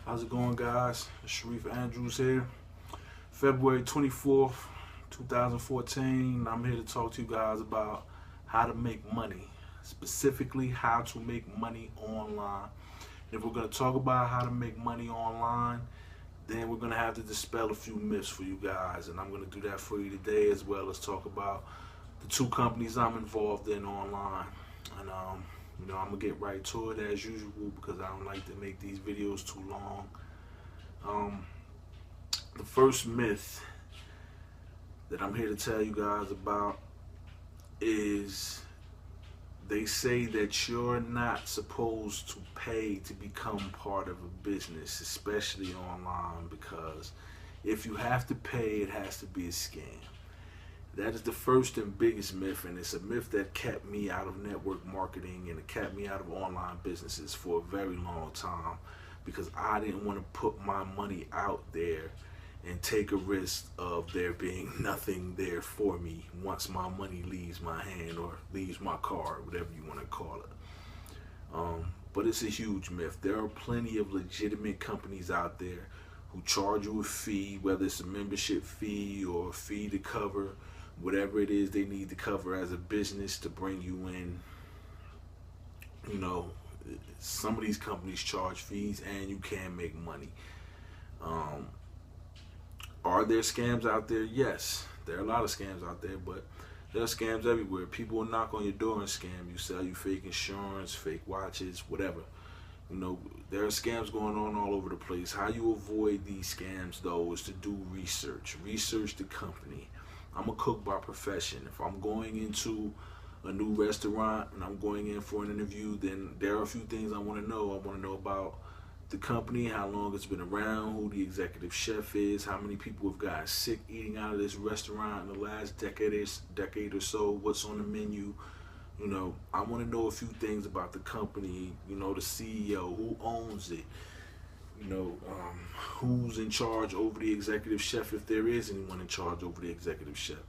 How's it going, guys? Sharif Andrews here. February 24th, 2014. I'm here to talk to you guys about how to make money, specifically how to make money online. And if we're going to talk about how to make money online, then we're going to have to dispel a few myths for you guys. And I'm going to do that for you today, as well as talk about the two companies I'm involved in online. And I'm gonna get right to it as usual because I don't like to make these videos too long. Um, the first myth that I'm here to tell you guys about is they say that you're not supposed to pay to become part of a business, especially online, because if you have to pay, it has to be a scam. That is the first and biggest myth, and it's a myth that kept me out of network marketing and it kept me out of online businesses for a very long time because I didn't want to put my money out there and take a risk of there being nothing there for me once my money leaves my hand or leaves my card, whatever you want to call it. But it's a huge myth. There are plenty of legitimate companies out there who charge you a fee, whether it's a membership fee or a fee to cover whatever it is they need to cover as a business to bring you in. You know, some of these companies charge fees and you can make money. Are there scams out there? Yes, there are a lot of scams out there, but there are scams everywhere. People will knock on your door and scam you, sell you fake insurance, fake watches, whatever. You know, there are scams going on all over the place. How you avoid these scams, though, is to do research. Research the company. I'm a cook by profession. If I'm going into a new restaurant and I'm going in for an interview, then there are a few things I want to know. I want to know about the company, how long it's been around, who the executive chef is, how many people have gotten sick eating out of this restaurant in the last decade or so, what's on the menu. You know, I want to know a few things about the company, you know, the CEO, who owns it, you know, who's in charge over the executive chef, if there is anyone in charge over the executive chef.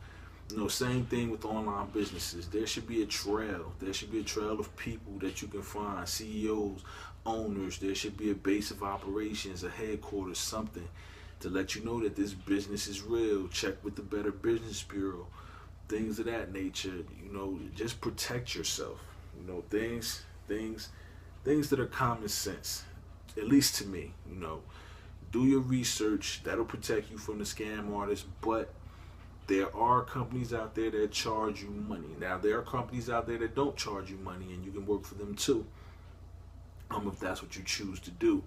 You know, same thing with online businesses. There should be a trail. There should be a trail of people that you can find, CEOs, owners. There should be a base of operations, a headquarters, something to let you know that this business is real. Check with the Better Business Bureau, things of that nature. You know, just protect yourself. You know, things that are common sense, at least to me. You know, do your research. That'll protect you from the scam artists. But there are companies out there that charge you money. Now, there are companies out there that don't charge you money, and you can work for them too, if that's what you choose to do.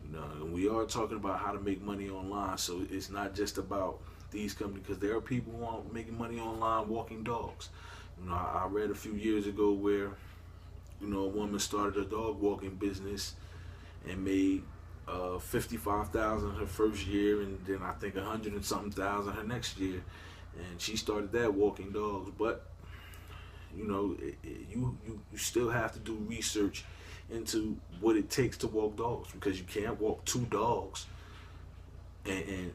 You know, and we are talking about how to make money online, so it's not just about these companies, because there are people who are making money online walking dogs. You know, I read a few years ago where, you know, a woman started a dog walking business and made 55,000 her first year, and then I think 100 and something thousand her next year, and she started that walking dogs. But you know, you still have to do research into what it takes to walk dogs, because you can't walk two dogs and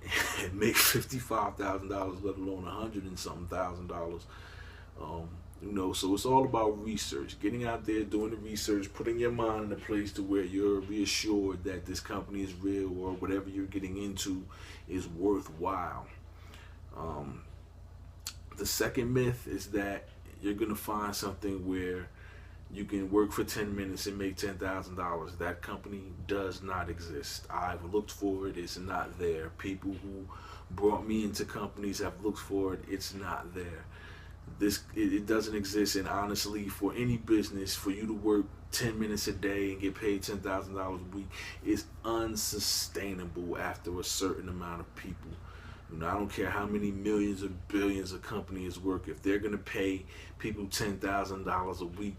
make $55,000, let alone 100 and something $1,000. You know, so it's all about research, getting out there, doing the research, putting your mind in a place to where you're reassured that this company is real or whatever you're getting into is worthwhile. The second myth is that you're going to find something where you can work for 10 minutes and make $10,000. That company does not exist. I've looked for it. It's not there. People who brought me into companies have looked for it. It's not there. It doesn't exist. And honestly, for any business, for you to work 10 minutes a day and get paid $10,000 a week is unsustainable after a certain amount of people. You know, I don't care how many millions or billions of companies work. If they're gonna pay people $10,000 a week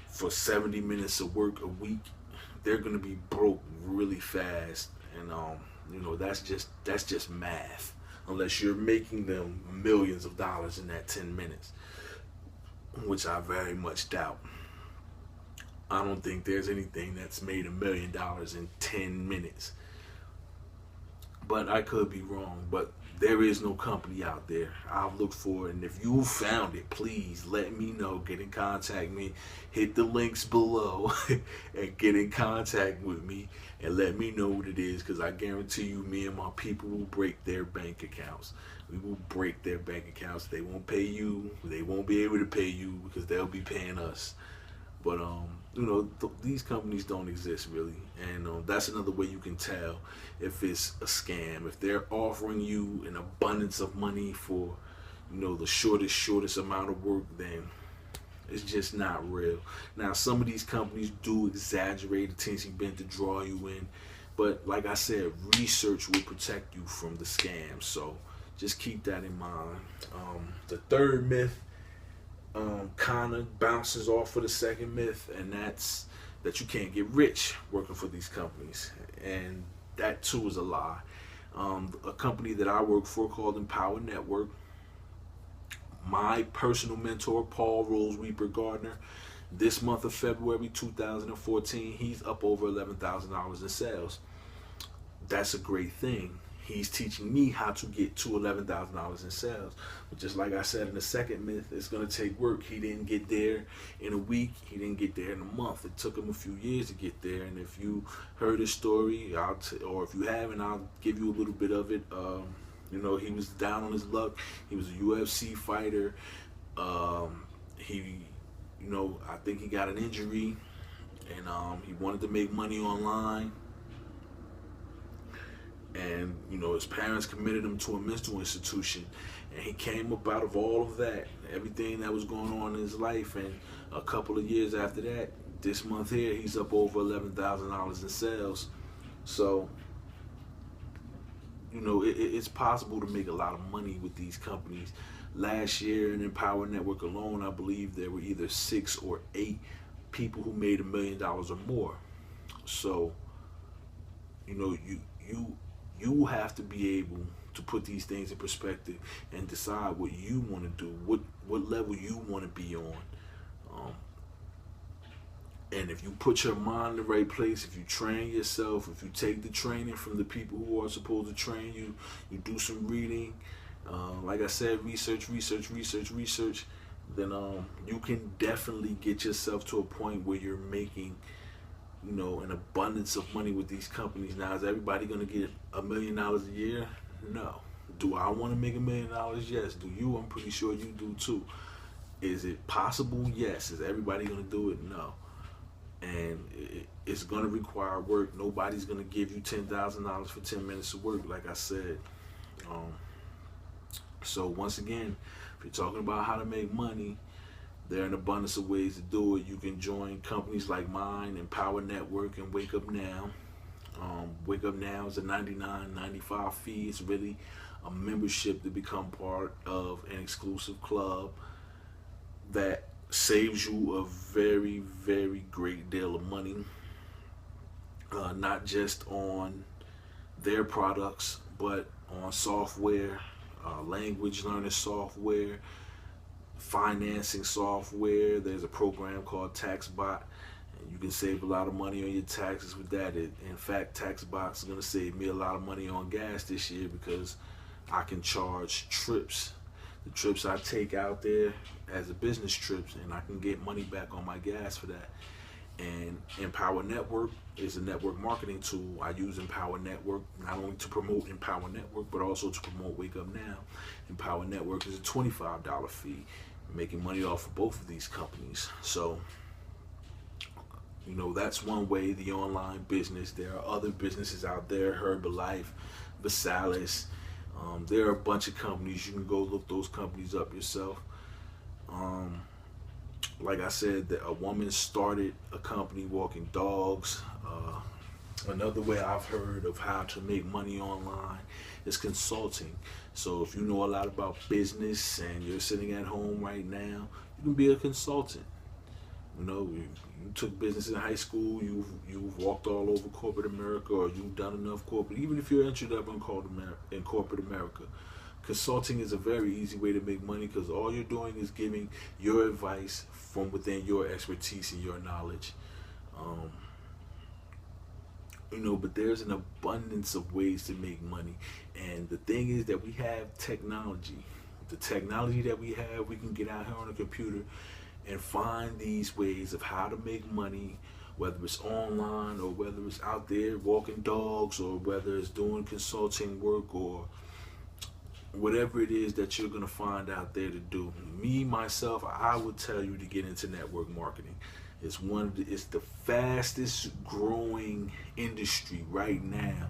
for 70 minutes of work a week, they're gonna be broke really fast. And you know, that's just math. Unless you're making them millions of dollars in that 10 minutes, which I very much doubt. I don't think there's anything that's made $1 million in 10 minutes. But I could be wrong. But There is no company out there. I've looked for it, and if you found it, please let me know. Get in contact with me. Hit the links below and get in contact with me and let me know what it is, because I guarantee you, me and my people will break their bank accounts. We will break their bank accounts. They won't pay you. They won't be able to pay you because they'll be paying us. But these companies don't exist really, and that's another way you can tell if it's a scam. If they're offering you an abundance of money for, the shortest amount of work, then it's just not real. Now, some of these companies do exaggerate attention bent to draw you in, but like I said, research will protect you from the scams. So just keep that in mind. The third myth kind of bounces off of the second myth, and that's that you can't get rich working for these companies, and that too is a lie. A company that I work for called Empower Network, my personal mentor, Paul Rose Reaper Gardner, this month of February 2014, he's up over $11,000 in sales. That's a great thing. He's teaching me how to get to $11,000 in sales. But just like I said in the second myth, it's going to take work. He didn't get there in a week. He didn't get there in a month. It took him a few years to get there. And if you heard his story, or if you haven't, I'll give you a little bit of it. He was down on his luck. He was a UFC fighter. I think he got an injury, and he wanted to make money online. And his parents committed him to a mental institution, and he came up out of all of that, everything that was going on in his life. And a couple of years after that, this month here, he's up over $11,000 in sales. So it's possible to make a lot of money with these companies. Last year in Empower Network alone, I believe there were either 6 or 8 people who made $1 million or more. So you have to be able to put these things in perspective and decide what you want to do, what level you want to be on. And if you put your mind in the right place, if you train yourself, if you take the training from the people who are supposed to train you, you do some reading, like I said, research, then you can definitely get yourself to a point where you're making an abundance of money with these companies. Now, is everybody going to get $1 million a year? No. Do I want to make $1 million? Yes. Do you? I'm pretty sure you do too. Is it possible? Yes. Is everybody going to do it? No. And it's going to require work. Nobody's going to give you $10,000 for 10 minutes of work, like I said. So once again, if you're talking about how to make money, there are an abundance of ways to do it. You can join companies like mine, Empower Network, and Wake Up Now. Wake Up Now is a $99.95 fee. It's really a membership to become part of an exclusive club that saves you a very, very great deal of money. Not just on their products, but on software, language learning software, financing software. There's a program called TaxBot, and you can save a lot of money on your taxes with that. In fact, TaxBot is going to save me a lot of money on gas this year, because I can charge trips, the trips I take out there as a business trips, and I can get money back on my gas for that. And Empower Network is a network marketing tool. I use Empower Network not only to promote Empower Network, but also to promote Wake Up Now. Empower Network is a $25 fee, making money off of both of these companies. So, that's one way, the online business. There are other businesses out there, Herbalife, Visalis. There are a bunch of companies. You can go look those companies up yourself. Like I said, that a woman started a company walking dogs. Another way I've heard of how to make money online is consulting. So if you know a lot about business and you're sitting at home right now, you can be a consultant. You took business in high school, you've walked all over corporate America, or you've done enough corporate. Even if you're entered up in corporate America, consulting is a very easy way to make money, because all you're doing is giving your advice from within your expertise and your knowledge. But there's an abundance of ways to make money. And the thing is that we have technology. The technology that we have, we can get out here on a computer and find these ways of how to make money, whether it's online or whether it's out there walking dogs or whether it's doing consulting work or whatever it is that you're going to find out there to do. Me, myself, I would tell you to get into network marketing. It's the fastest growing industry right now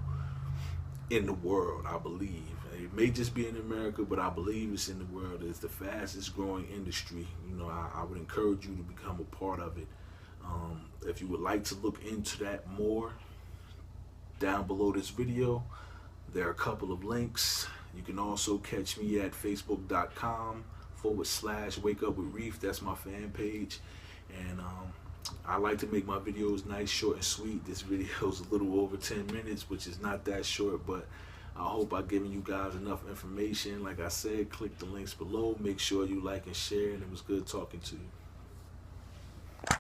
in the world, I believe. It may just be in America, but I believe it's in the world. It's the fastest growing industry. I would encourage you to become a part of it. If you would like to look into that more, down below this video, there are a couple of links. You can also catch me at facebook.com/Wake Up with Reef. That's my fan page. And I like to make my videos nice, short, and sweet. This video is a little over 10 minutes, which is not that short, but I hope I've given you guys enough information. Like I said, click the links below. Make sure you like and share, and it was good talking to you.